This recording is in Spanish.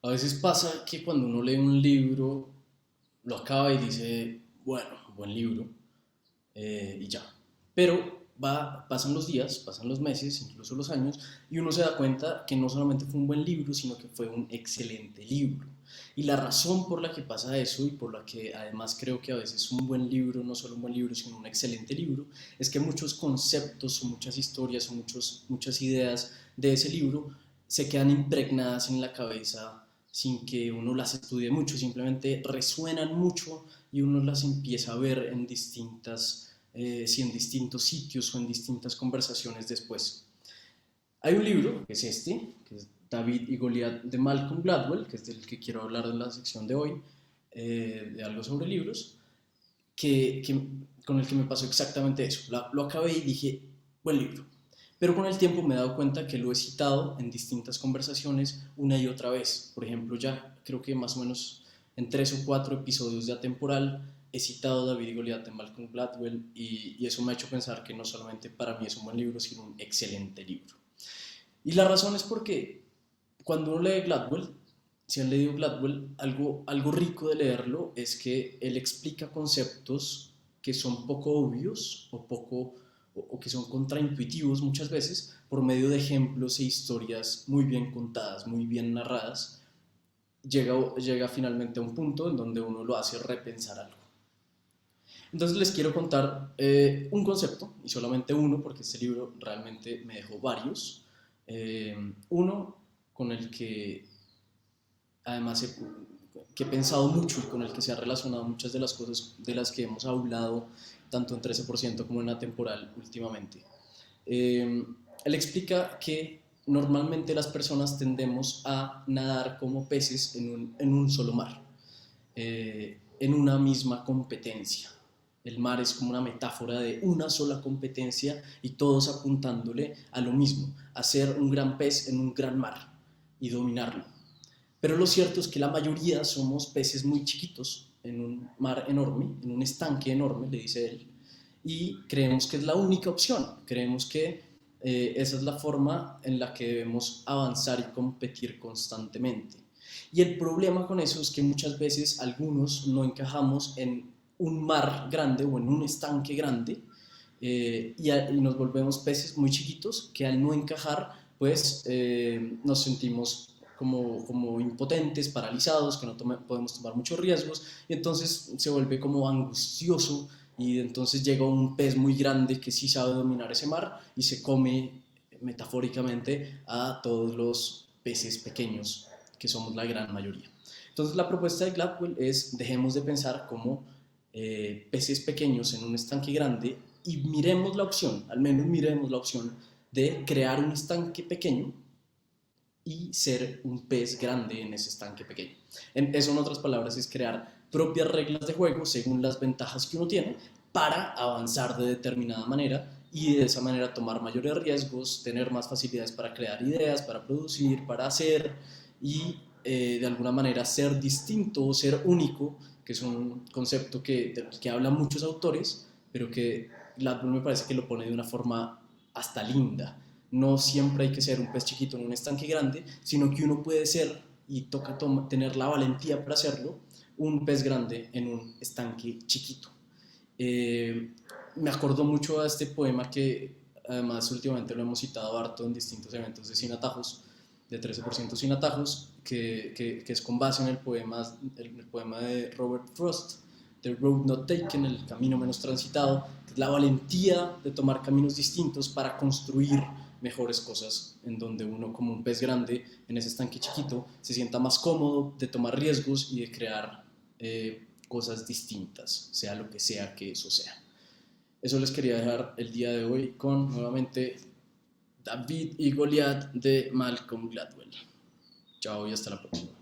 A veces pasa que cuando uno lee un libro, lo acaba y dice, bueno, buen libro, y ya. Pero pasan los días, pasan los meses, incluso los años, y uno se da cuenta que no solamente fue un buen libro, sino que fue un excelente libro. Y la razón por la que pasa eso y por la que además creo que a veces un buen libro, no solo un buen libro, sino un excelente libro, es que muchos conceptos o muchas historias o muchas ideas de ese libro se quedan impregnadas en la cabeza sin que uno las estudie mucho, simplemente resuenan mucho y uno las empieza a ver en si en distintos sitios o en distintas conversaciones después. Hay un libro, que es este, que es David y Goliat de Malcolm Gladwell, que es del que quiero hablar en la sección de hoy, de algo sobre libros, con el que me pasó exactamente eso. Lo acabé y dije, buen libro. Pero con el tiempo me he dado cuenta que lo he citado en distintas conversaciones una y otra vez. Por ejemplo, ya creo que más o menos en 3 o 4 episodios de Atemporal he citado David y Goliat de Malcolm Gladwell y eso me ha hecho pensar que no solamente para mí es un buen libro, sino un excelente libro. Y la razón es porque cuando uno lee Gladwell, si han leído Gladwell, algo rico de leerlo es que él explica conceptos que son poco obvios o que son contraintuitivos muchas veces por medio de ejemplos e historias muy bien contadas, muy bien narradas. Llega finalmente a un punto en donde uno lo hace repensar algo. Entonces les quiero contar un concepto, y solamente uno, porque este libro realmente me dejó varios. Uno con el que además que he pensado mucho y con el que se ha relacionado muchas de las cosas de las que hemos hablado, tanto en 13% como en la temporal últimamente. Eh, Él explica que normalmente las personas tendemos a nadar como peces en un solo mar, en una misma competencia. El mar es como una metáfora de una sola competencia y todos apuntándole a lo mismo, a ser un gran pez en un gran mar y dominarlo. Pero lo cierto es que la mayoría somos peces muy chiquitos en un mar enorme, en un estanque enorme, le dice él, y creemos que es la única opción, creemos que esa es la forma en la que debemos avanzar y competir constantemente. Y el problema con eso es que muchas veces algunos no encajamos en un mar grande o en un estanque grande y nos volvemos peces muy chiquitos que al no encajar pues nos sentimos como impotentes, paralizados, que no podemos tomar muchos riesgos y entonces se vuelve como angustioso y entonces llega un pez muy grande que sí sabe dominar ese mar y se come metafóricamente a todos los peces pequeños que somos la gran mayoría. Entonces la propuesta de Gladwell es dejemos de pensar como peces pequeños en un estanque grande y miremos la opción, al menos miremos la opción de crear un estanque pequeño y ser un pez grande en ese estanque pequeño. Eso, en otras palabras, es crear propias reglas de juego según las ventajas que uno tiene para avanzar de determinada manera y de esa manera tomar mayores riesgos, tener más facilidades para crear ideas, para producir, para hacer y de alguna manera ser distinto o ser único, que es un concepto que hablan muchos autores, pero que Gladwell me parece que lo pone de una forma hasta linda. No siempre hay que ser un pez chiquito en un estanque grande, sino que uno puede ser, y toca tener la valentía para hacerlo, un pez grande en un estanque chiquito. Eh, Me acordó mucho a este poema que además últimamente lo hemos citado harto en distintos eventos de Sin Atajos, de 13% Sin Atajos, que es con base en el poema de Robert Frost, The Road Not Taken, el camino menos transitado, que es la valentía de tomar caminos distintos para construir mejores cosas, en donde uno como un pez grande en ese estanque chiquito se sienta más cómodo de tomar riesgos y de crear cosas distintas, sea lo que sea que eso sea. Eso les quería dejar el día de hoy con nuevamente David y Goliat de Malcolm Gladwell. Chao y hasta la próxima.